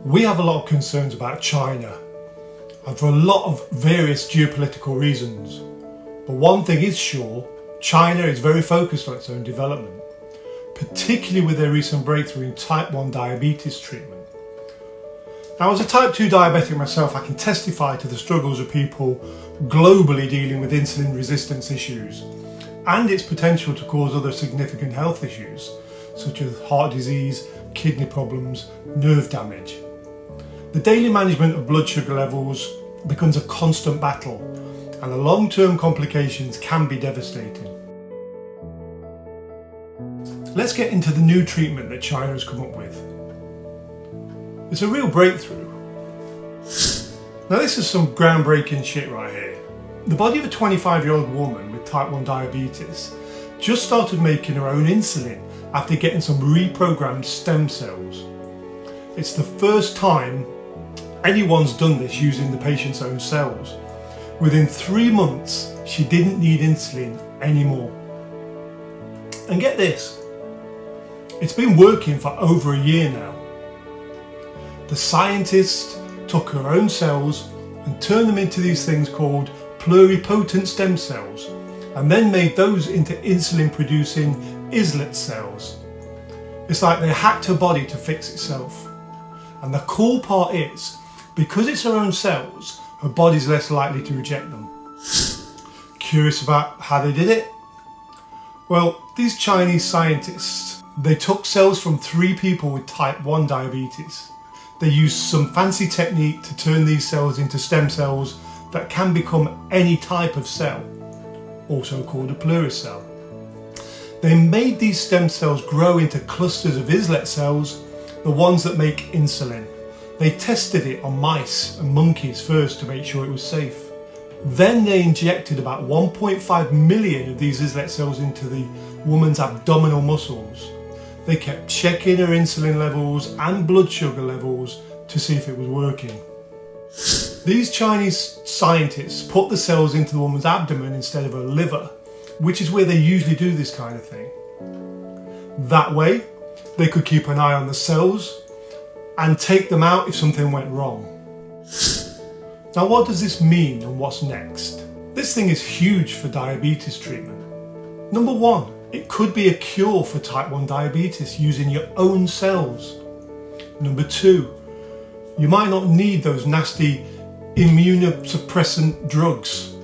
We have a lot of concerns about China, and for a lot of various geopolitical reasons. But one thing is sure, China is very focused on its own development, particularly with their recent breakthrough in type 1 diabetes treatment. Now, as a type 2 diabetic myself, I can testify to the struggles of people globally dealing with insulin resistance issues and its potential to cause other significant health issues, such as heart disease, kidney problems, nerve damage. The daily management of blood sugar levels becomes a constant battle, and the long-term complications can be devastating. Let's get into the new treatment that China has come up with. It's a real breakthrough. Now, this is some groundbreaking shit right here. The body of a 25-year-old woman with type 1 diabetes just started making her own insulin after getting some reprogrammed stem cells. It's the first time anyone's done this using the patient's own cells. Within 3 months, she didn't need insulin anymore. And get this, it's been working for over a year now. The scientists took her own cells and turned them into these things called pluripotent stem cells, and then made those into insulin-producing islet cells. It's like they hacked her body to fix itself. And the cool part is, because it's her own cells, her body's less likely to reject them. Curious about how they did it? Well, these Chinese scientists, they took cells from 3 people with type 1 diabetes. They used some fancy technique to turn these cells into stem cells that can become any type of cell, also called a pluricell. They made these stem cells grow into clusters of islet cells, the ones that make insulin. They tested it on mice and monkeys first to make sure it was safe. Then they injected about 1.5 million of these islet cells into the woman's abdominal muscles. They kept checking her insulin levels and blood sugar levels to see if it was working. These Chinese scientists put the cells into the woman's abdomen instead of her liver, which is where they usually do this kind of thing. That way, they could keep an eye on the cells and take them out if something went wrong. Now, what does this mean and what's next? This thing is huge for diabetes treatment. Number one, it could be a cure for type 1 diabetes using your own cells. Number two, you might not need those nasty immunosuppressant drugs.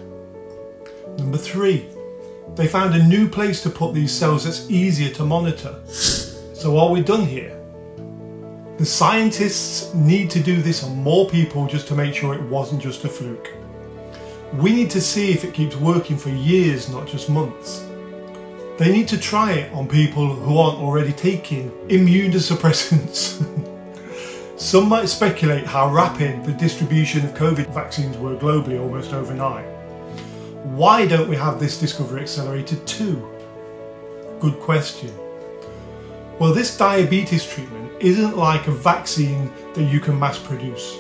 Number three, they found a new place to put these cells that's easier to monitor. So are we done here? The scientists need to do this on more people just to make sure it wasn't just a fluke. We need to see if it keeps working for years, not just months. They need to try it on people who aren't already taking immunosuppressants. Some might speculate how rapid the distribution of COVID vaccines were globally almost overnight. Why don't we have this discovery accelerated too? Good question. Well, this diabetes treatment isn't like a vaccine that you can mass produce.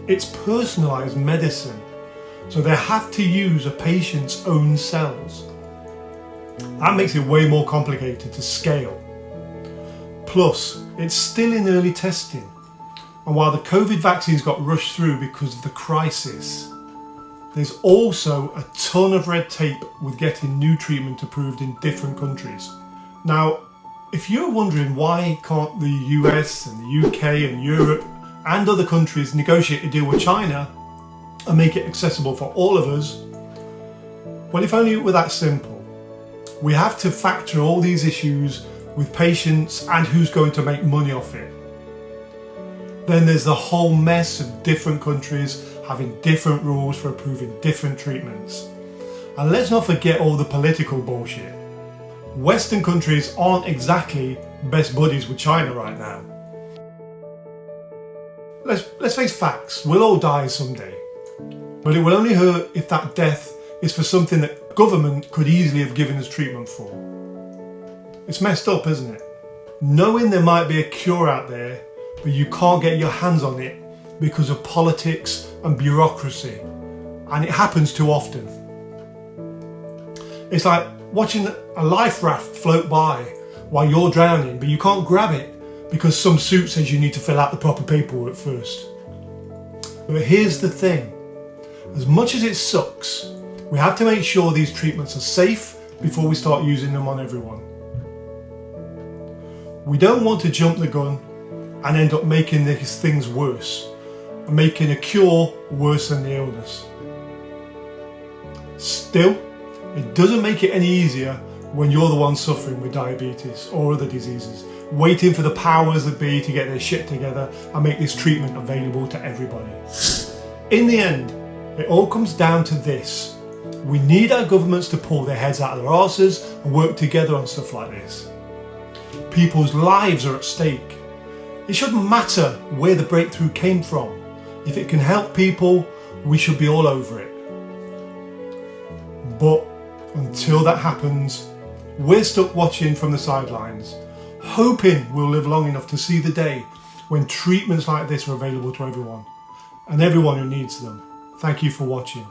It's personalised medicine, so they have to use a patient's own cells. That makes it way more complicated to scale. Plus, it's still in early testing, and while the COVID vaccines got rushed through because of the crisis, there's also a ton of red tape with getting new treatment approved in different countries. Now, if you're wondering why can't the US and the UK and Europe and other countries negotiate a deal with China and make it accessible for all of us, well, if only it were that simple. We have to factor all these issues with patients and who's going to make money off it. Then there's the whole mess of different countries having different rules for approving different treatments. And let's not forget all the political bullshit. Western countries aren't exactly best buddies with China right now. Let's face facts, we'll all die someday. But it will only hurt if that death is for something that government could easily have given us treatment for. It's messed up, isn't it? Knowing there might be a cure out there, but you can't get your hands on it because of politics and bureaucracy. And it happens too often. It's like watching a life raft float by while you're drowning, but you can't grab it because some suit says you need to fill out the proper paperwork first. But here's the thing, as much as it sucks, we have to make sure these treatments are safe before we start using them on everyone. We don't want to jump the gun and end up making these things worse, and making a cure worse than the illness. Still, it doesn't make it any easier when you're the one suffering with diabetes or other diseases, waiting for the powers that be to get their shit together and make this treatment available to everybody. In the end, it all comes down to this. We need our governments to pull their heads out of their arses and work together on stuff like this. People's lives are at stake. It shouldn't matter where the breakthrough came from. If it can help people, we should be all over it. But until that happens, we're stuck watching from the sidelines, hoping we'll live long enough to see the day when treatments like this are available to everyone, and everyone who needs them. Thank you for watching.